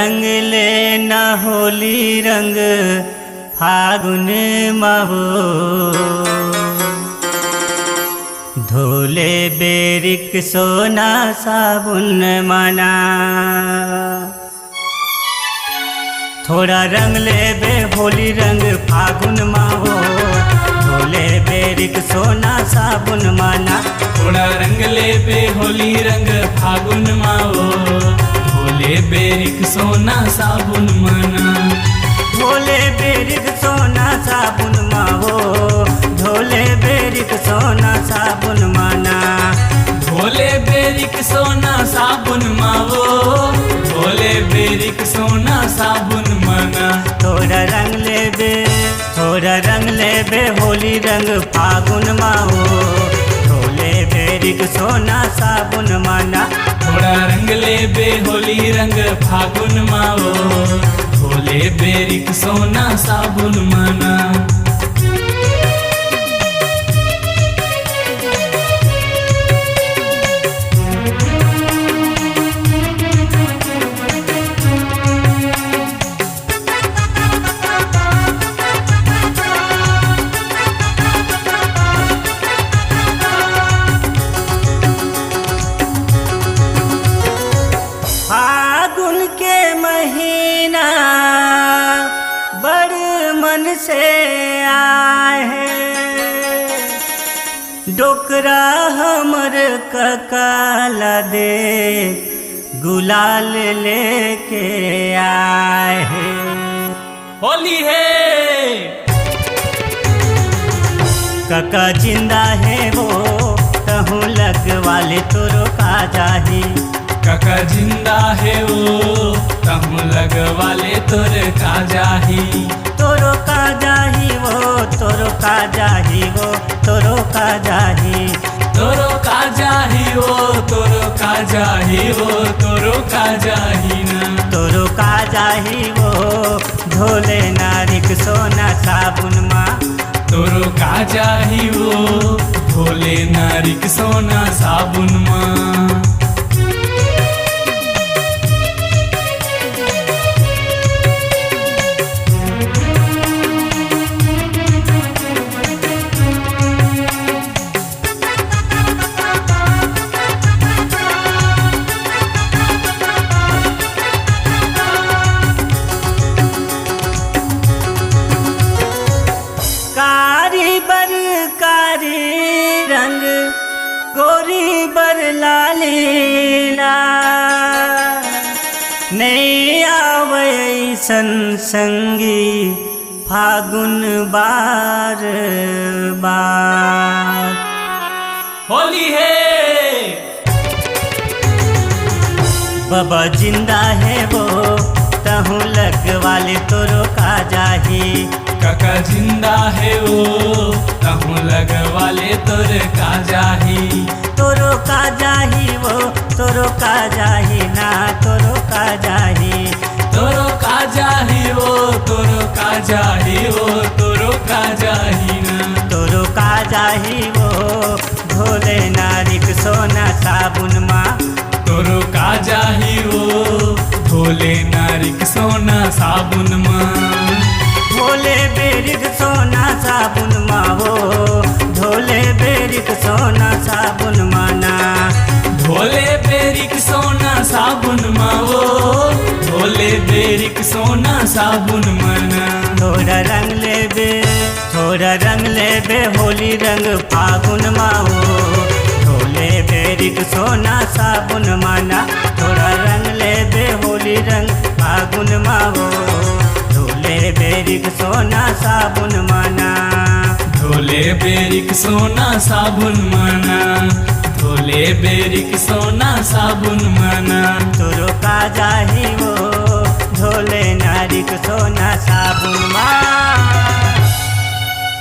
रंग ले न होली रंग फागुन माहो धोले बेरिक सोना साबुन मना थोड़ा रंग ले बे होली रंग फागुन माहो धोले बेरिक सोना साबुन मना थोड़ा रंग ले बे होली रंग फागुन माओ भोले बेरिक सोना साबुन मना धोले बेरिक सोना साबुन माहो धोले बेरिक सोना साबुन मना भोले बेरिक सोना साबुन माओ भोले बेरिक सोना साबुन मना थोड़ा रंग ले बे होली रंग फागुन माहो धोले बेरिक सोना साबुन मना थोड़ा रंग ले बे होली रंग फागुन माओ भोले बेरिक सोना साबुन मना फागुन के महीना बड़ मन से आए हैं डोकरा हमर ककाला दे गुलाल लेके आए हैं होली है कका जिंदा है वो तहु लगवाले तो रोका जाही काका जिंदा है वो तम लगवाले तोर का जाही तोरो का जाही वो तोरो का जाही वो तोरो का जाही तोरो का जाही वो तोरो का जाही वो तोरो का जाही ना तोरो का जाही वो धोले नारिक सोना साबुन माँ तोरो का जाही वो भोले नारिक सोना साबुन माँ कारी रंग गोरी बर लालीला नहीं आवे संगी फागुन बार बार होली है बाबा जिंदा है वो तहु लगवाले तो रोका जाही काका जिंदा है वो तहु लगवाले तोर का जाही तोरो का जाही वो तोरो का जाही ना तोरो का जाही तोरो का जाही वो तोरो का जाही वो तोरो का जाही ना तोरो का जाही वो धोले नारिक सोना साबुन माँ तोरो का जाही वो भोले नारिक सोना साबुन माँ धोले बेरिक सोना साबुन माँ वो धोले बेरिक सोना साबुन माना भोले बेरिक सोना साबुन माँ वो भोले बेरिक सोना साबुन मना थोड़ा रंग ले बे होली रंग फागुन माँ वो धोले बेरिक सोना साबुन माना थोड़ा रंग ले बे होली रंग फागुन माँ वो धोले बेरिक सोना साबुन माना धोले बेरिक सोना साबुन मना धोले बेरिक सोना साबुन मना तोरो का जाही वो धोले नारिक सोना साबुन माँ